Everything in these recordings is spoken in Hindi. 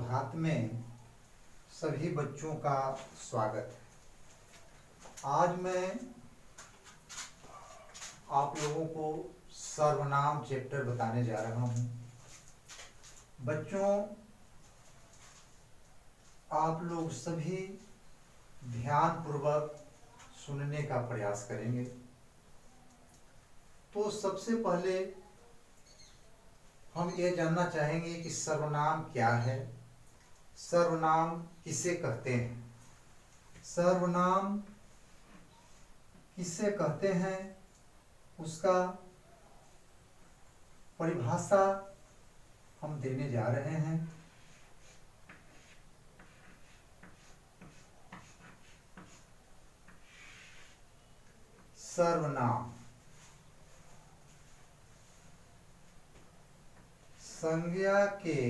प्रभात में सभी बच्चों का स्वागत है। आज मैं आप लोगों को सर्वनाम चैप्टर बताने जा रहा हूँ। बच्चों, आप लोग सभी ध्यानपूर्वक सुनने का प्रयास करेंगे। तो सबसे पहले हम ये जानना चाहेंगे कि सर्वनाम क्या है, सर्वनाम किसे कहते हैं। सर्वनाम किसे कहते हैं उसका परिभाषा हम देने जा रहे हैं। सर्वनाम संज्ञा के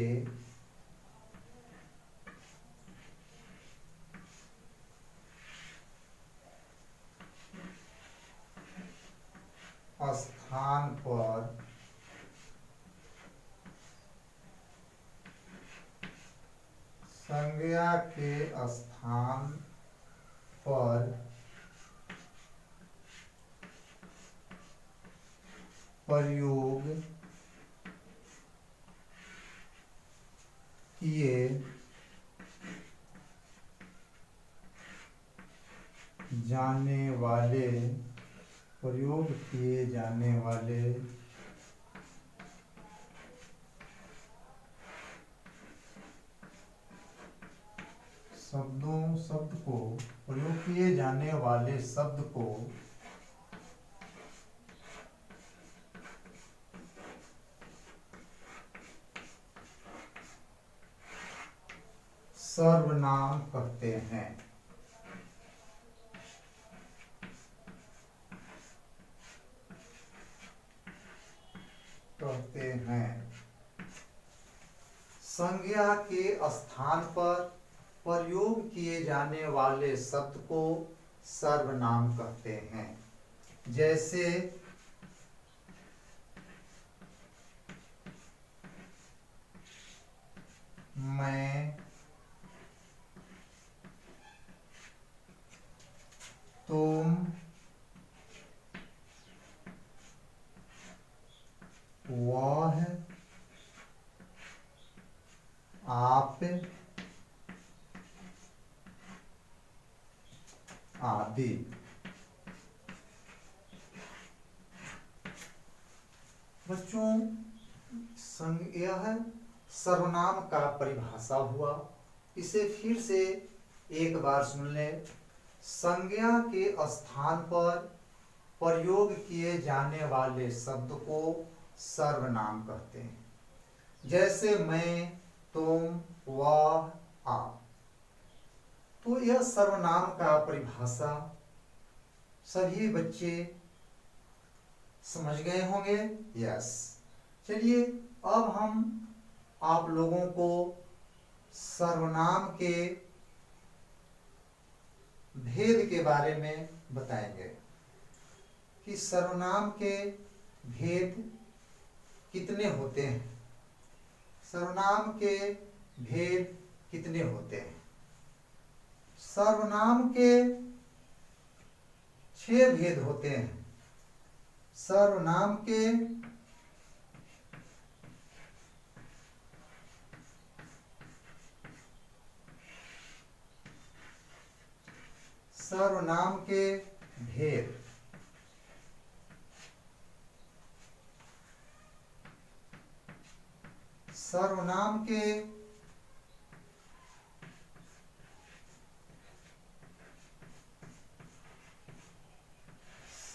स्थान पर संज्ञा के स्थान पर प्रयोग किए जाने वाले प्रयोग किए जाने वाले शब्द को सर्वनाम कहते हैं। संज्ञा के स्थान पर प्रयोग किए जाने वाले शब्द को सर्वनाम कहते हैं। जैसे मैं, तुम, वह, आप आदि। बच्चों, यह सर्वनाम का परिभाषा हुआ। इसे फिर से एक बार सुन लें। संज्ञा के स्थान पर प्रयोग किए जाने वाले शब्द को सर्वनाम कहते हैं। जैसे मैं, तुम, वह, आप। तो यह सर्वनाम का परिभाषा सभी बच्चे समझ गए होंगे। यस। चलिए अब हम आप लोगों को सर्वनाम के भेद के बारे में बताएंगे कि सर्वनाम के भेद कितने होते हैं। सर्वनाम के भेद कितने होते हैं? सर्वनाम के 6 भेद होते हैं। सर्वनाम के भेद। सर्वनाम के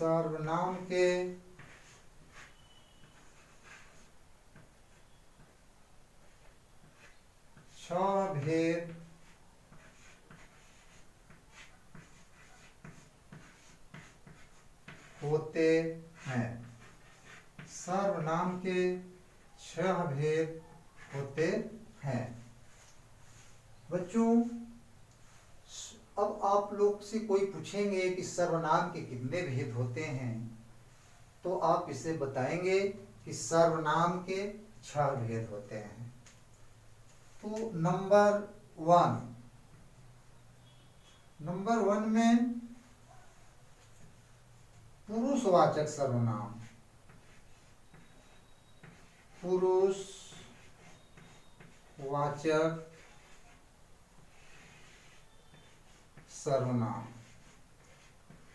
सर्वनाम के 6 भेद होते हैं। सर्वनाम के 6 भेद होते हैं। बच्चों, अब आप लोग से कोई पूछेंगे कि सर्वनाम के कितने भेद होते हैं, तो आप इसे बताएंगे कि सर्वनाम के 6 भेद होते हैं। तो नंबर वन में पुरुषवाचक सर्वनाम, पुरुषवाचक सर्वनाम।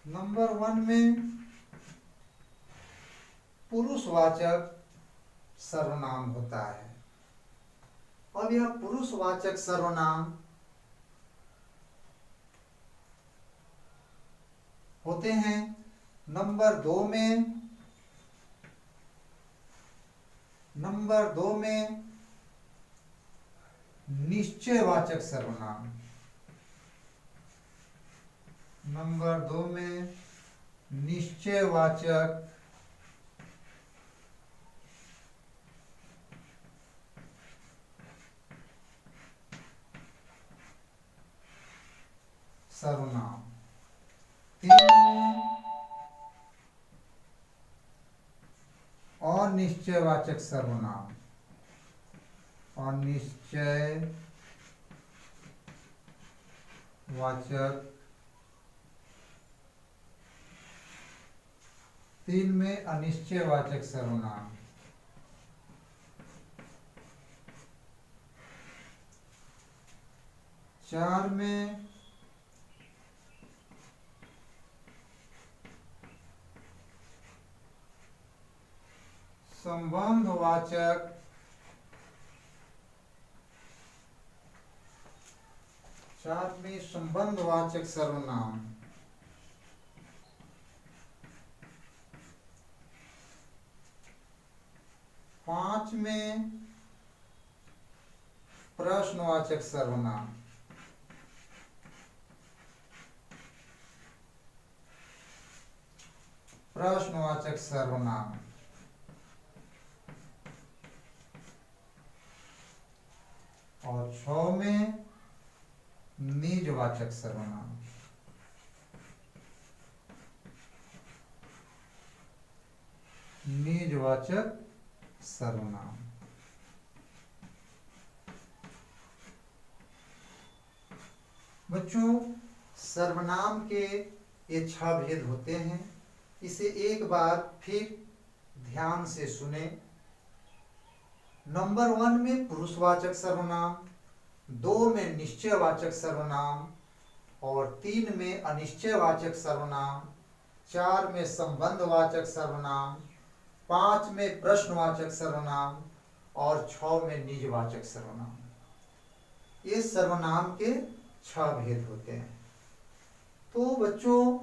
नंबर वन में पुरुषवाचक सर्वनाम होता है। अब यह पुरुषवाचक सर्वनाम होते हैं। नंबर दो में निश्चयवाचक सर्वनाम। नंबर दो में निश्चयवाचक सर्वनाम। तीन में अनिश्चयवाचक सर्वनाम। अनिश्चयवाचक, तीन में अनिश्चयवाचक सर्वनाम। चार में संबंधवाचक, संबंधवाचक सर्वनाम। पांच में प्रश्नवाचक सर्वनाम। प्रश्नवाचक सर्वनाम। और 6 में निजवाचक सर्वनाम। निजवाचक सर्वनाम। बच्चों, सर्वनाम के ये 6 भेद होते हैं। इसे एक बार फिर ध्यान से सुने। नंबर 1 में पुरुषवाचक सर्वनाम, 2 में निश्चयवाचक सर्वनाम और 3 में अनिश्चयवाचक सर्वनाम, 4 में संबंधवाचक सर्वनाम, 5 में प्रश्नवाचक सर्वनाम और 6 में निजवाचक सर्वनाम। ये सर्वनाम के 6 भेद होते हैं। तो बच्चों,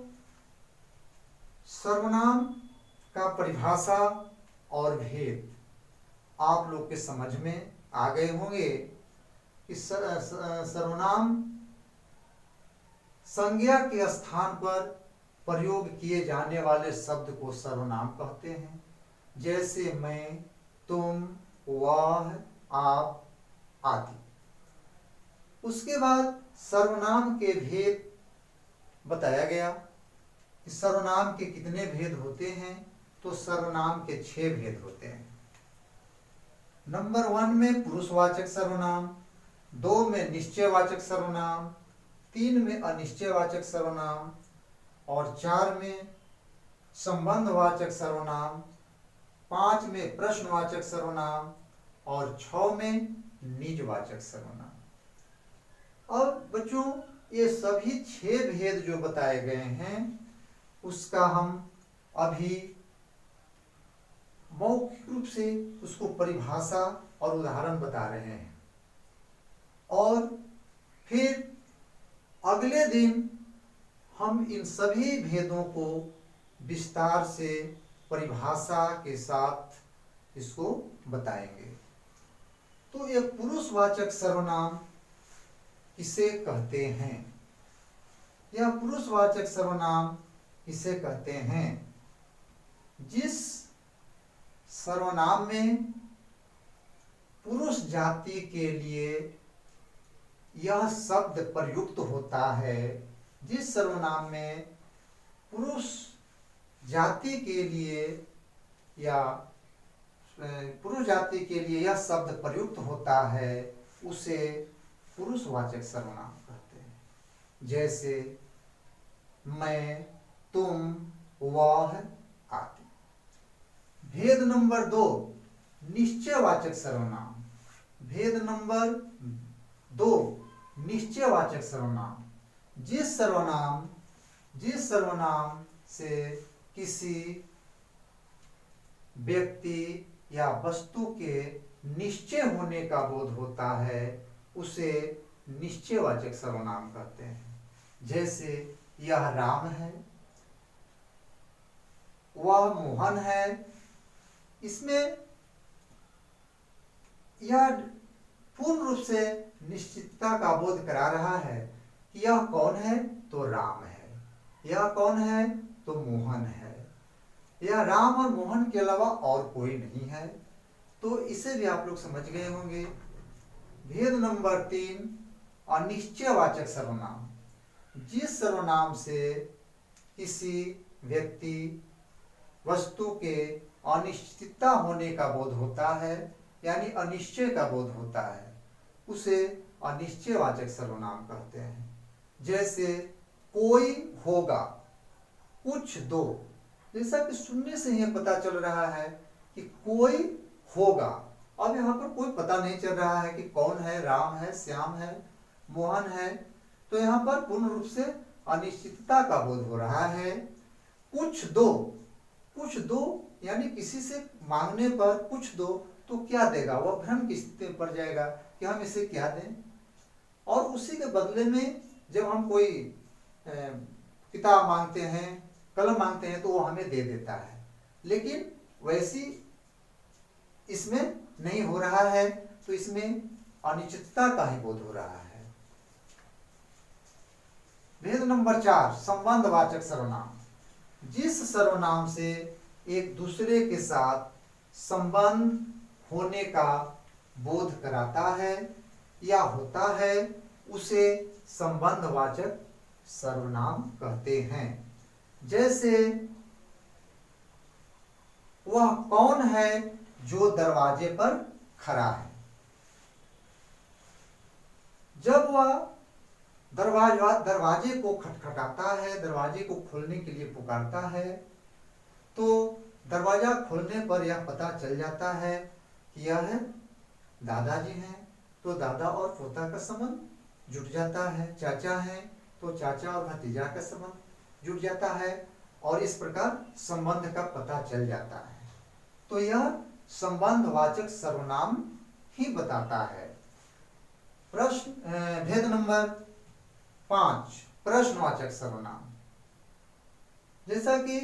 सर्वनाम का परिभाषा और भेद आप लोग के समझ में आ गए होंगे। इस सर्वनाम संज्ञा के स्थान पर प्रयोग किए जाने वाले शब्द को सर्वनाम कहते हैं। जैसे मैं, तुम, वह, आप आदि। उसके बाद सर्वनाम के भेद बताया गया कि सर्वनाम के कितने भेद होते हैं। तो सर्वनाम के 6 भेद होते हैं। नंबर 1 में पुरुषवाचक सर्वनाम, 2 में निश्चयवाचक सर्वनाम, 3 में अनिश्चयवाचक सर्वनाम और 4 में संबंधवाचक सर्वनाम, 5 में प्रश्नवाचक सर्वनाम और 6 में निजवाचक सर्वनाम। अब बच्चों, ये सभी 6 भेद जो बताए गए हैं उसका हम अभी मौखिक रूप से उसको परिभाषा और उदाहरण बता रहे हैं। और फिर अगले दिन हम इन सभी भेदों को विस्तार से परिभाषा के साथ इसको बताएंगे। तो ये पुरुषवाचक सर्वनाम किसे कहते हैं? यह पुरुषवाचक सर्वनाम किसे कहते हैं? जिस सर्वनाम में पुरुष जाति के लिए यह शब्द प्रयुक्त होता है, जिस सर्वनाम में पुरुष जाति के लिए या पुरुष जाति के लिए यह शब्द प्रयुक्त होता है, उसे पुरुषवाचक सर्वनाम कहते हैं। जैसे मैं, तुम, वह आदि। भेद नंबर 2, निश्चयवाचक सर्वनाम। भेद नंबर 2, निश्चयवाचक सर्वनाम। जिस सर्वनाम से किसी व्यक्ति या वस्तु के निश्चय होने का बोध होता है उसे निश्चयवाचक सर्वनाम कहते हैं। जैसे यह राम है, वह मोहन है। इसमें यह पूर्ण रूप से निश्चितता का बोध करा रहा है कि यह कौन है, तो राम है। यह कौन है, तो मोहन है। यह राम और मोहन के अलावा और कोई नहीं है। तो इसे भी आप लोग समझ गए होंगे। भेद नंबर 3, अनिश्चयवाचक सर्वनाम। जिस सर्वनाम से किसी व्यक्ति वस्तु के अनिश्चितता होने का बोध होता है, यानी अनिश्चय का बोध होता है, उसे अनिश्चयवाचक सर्वनाम कहते हैं। जैसे कोई होगा, कुछ दो। जैसा कि सुनने से ही पता चल रहा है कि कोई होगा। अब यहाँ पर कोई पता नहीं चल रहा है कि कौन है, राम है, श्याम है, मोहन है। तो यहाँ पर पूर्ण रूप से अनिश्चितता का बोध हो रहा है। कुछ दो यानी किसी से मांगने पर कुछ दो तो क्या देगा, वह भ्रम की स्थिति में पड़ जाएगा कि हम इसे क्या दें। और उसी के बदले में जब हम कोई किताब मांगते हैं, कलम मांगते हैं, तो वो हमें दे देता है। लेकिन वैसी इसमें नहीं हो रहा है, तो इसमें अनिश्चितता का ही बोध हो रहा है। भेद नंबर 4, संबंधवाचक सर्वनाम। जिस सर्वनाम से एक दूसरे के साथ संबंध होने का बोध कराता है या होता है उसे संबंधवाचक सर्वनाम कहते हैं। जैसे वह कौन है जो दरवाजे पर खड़ा है। जब वह दरवाजे को खटखटाता है, दरवाजे को खोलने के लिए पुकारता है, तो दरवाजा खोलने पर यह पता चल जाता है कि यह दादाजी हैं, तो दादा और पोता का संबंध जुट जाता है। चाचा हैं तो चाचा और भतीजा का संबंध जुट जाता है, और इस प्रकार संबंध का पता चल जाता है। तो यह संबंधवाचक सर्वनाम ही बताता है। भेद नंबर 5, प्रश्नवाचक सर्वनाम। जैसा कि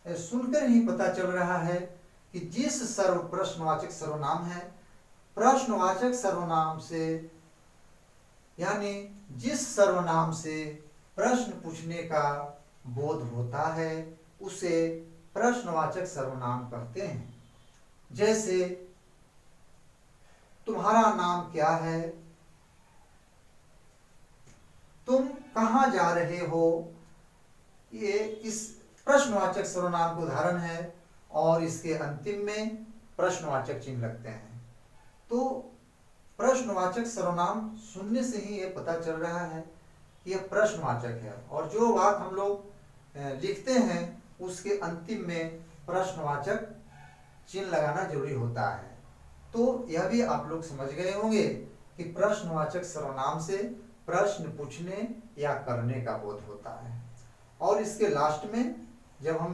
सुनकर ही पता चल रहा है कि जिस प्रश्नवाचक सर्वनाम है, प्रश्नवाचक सर्वनाम से यानी जिस सर्वनाम से प्रश्न पूछने का बोध होता है उसे प्रश्नवाचक सर्वनाम कहते हैं। जैसे तुम्हारा नाम क्या है, तुम कहाँ जा रहे हो, ये इस प्रश्नवाचक सर्वनाम का उदाहरण है, और इसके अंतिम में प्रश्नवाचक चिन्ह लगते हैं। तो प्रश्नवाचक सर्वनाम सुनने से ही ये पता चल रहा है कि यह प्रश्नवाचक है, और जो बात हम लोग लिखते हैं उसके अंतिम में प्रश्नवाचक चिन्ह लगाना जरूरी होता है। तो यह भी आप लोग समझ गए होंगे कि प्रश्नवाचक सर्वनाम से प्रश्न पूछने या करने का बोध होता है। और इसके लास्ट में जब हम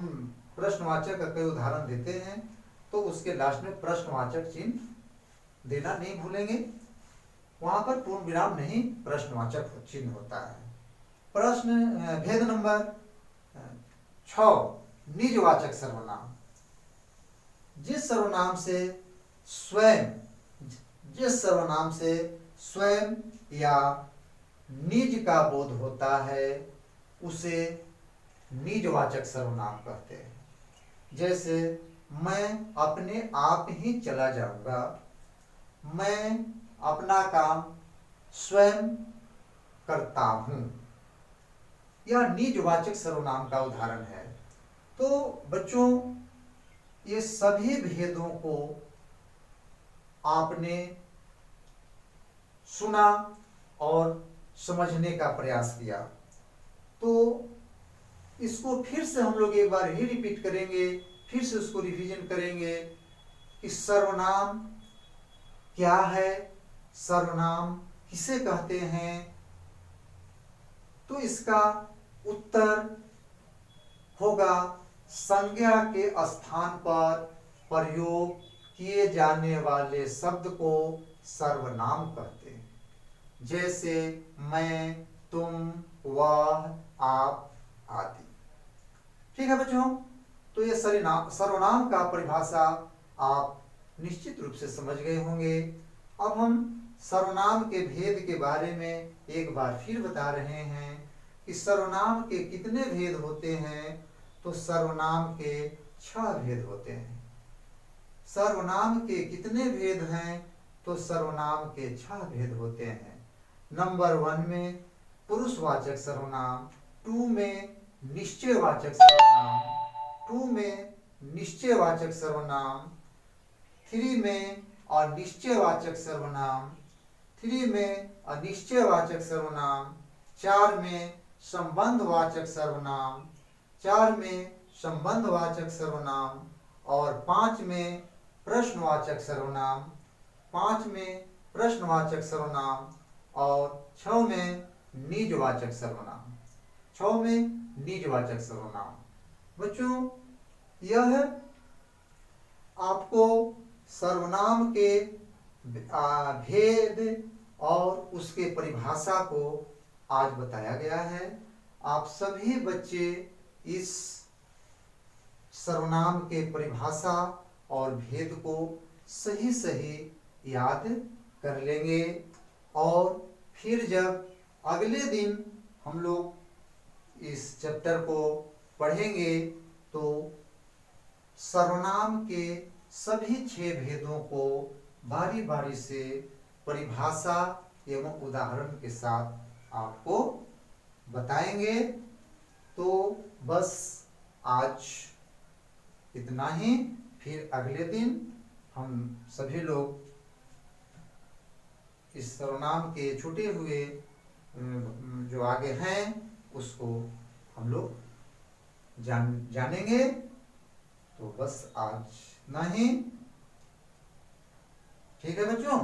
प्रश्नवाचक का कोई उदाहरण देते हैं तो उसके लास्ट में प्रश्नवाचक चिन्ह देना नहीं भूलेंगे। वहां पर पूर्ण विराम नहीं, प्रश्नवाचक चिन्ह होता है। भेद नंबर 6, निजवाचक सर्वनाम। जिस सर्वनाम से स्वयं या निज का बोध होता है उसे निजवाचक सर्वनाम कहते हैं। जैसे मैं अपने आप ही चला जाऊंगा, मैं अपना काम स्वयं करता हूं, यह निजवाचक सर्वनाम का उदाहरण है। तो बच्चों, ये सभी भेदों को आपने सुना और समझने का प्रयास किया। तो इसको फिर से हम लोग एक बार ही रिपीट करेंगे, फिर से उसको रिवीजन करेंगे कि सर्वनाम क्या है, सर्वनाम किसे कहते हैं। तो इसका उत्तर होगा संज्ञा के स्थान पर प्रयोग किए जाने वाले शब्द को सर्वनाम कहते हैं। जैसे मैं, तुम, वह, आप आदि। ठीक है बच्चों, तो ये सर्वनाम का परिभाषा आप निश्चित रूप से समझ गए होंगे। अब हम सर्वनाम के भेद के बारे में एक बार फिर बता रहे हैं कि सर्वनाम के कितने भेद होते हैं। तो सर्वनाम के 6 भेद होते हैं। सर्वनाम के कितने भेद हैं? तो सर्वनाम के 6 भेद होते हैं। नंबर 1 में पुरुषवाचक सर्वनाम, 2 में निश्चयवाचक सर्वनाम, 2 में निश्चयवाचक सर्वनाम, 3 में अनिश्चयवाचक सर्वनाम, 3 में अनिश्चयवाचक सर्वनाम, 4 में संबंधवाचक सर्वनाम, 4 में संबंधवाचक सर्वनाम और 5 में प्रश्नवाचक सर्वनाम, 5 में प्रश्नवाचक सर्वनाम और 6 में निजवाचक सर्वनाम, 6 में निजवाचक सर्वनाम। बच्चों, यह आपको सर्वनाम के भेद और उसके परिभाषा को आज बताया गया है। आप सभी बच्चे इस सर्वनाम के परिभाषा और भेद को सही सही याद कर लेंगे और फिर जब अगले दिन हम लोग इस चैप्टर को पढ़ेंगे तो सर्वनाम के सभी 6 भेदों को बारी बारी से परिभाषा एवं उदाहरण के साथ आपको बताएंगे। तो बस आज इतना ही, फिर अगले दिन हम सभी लोग इस सर्वनाम के छूटे हुए जो आगे हैं उसको हम लोग जानेंगे। तो बस आज इतना ही। ठीक है बच्चों।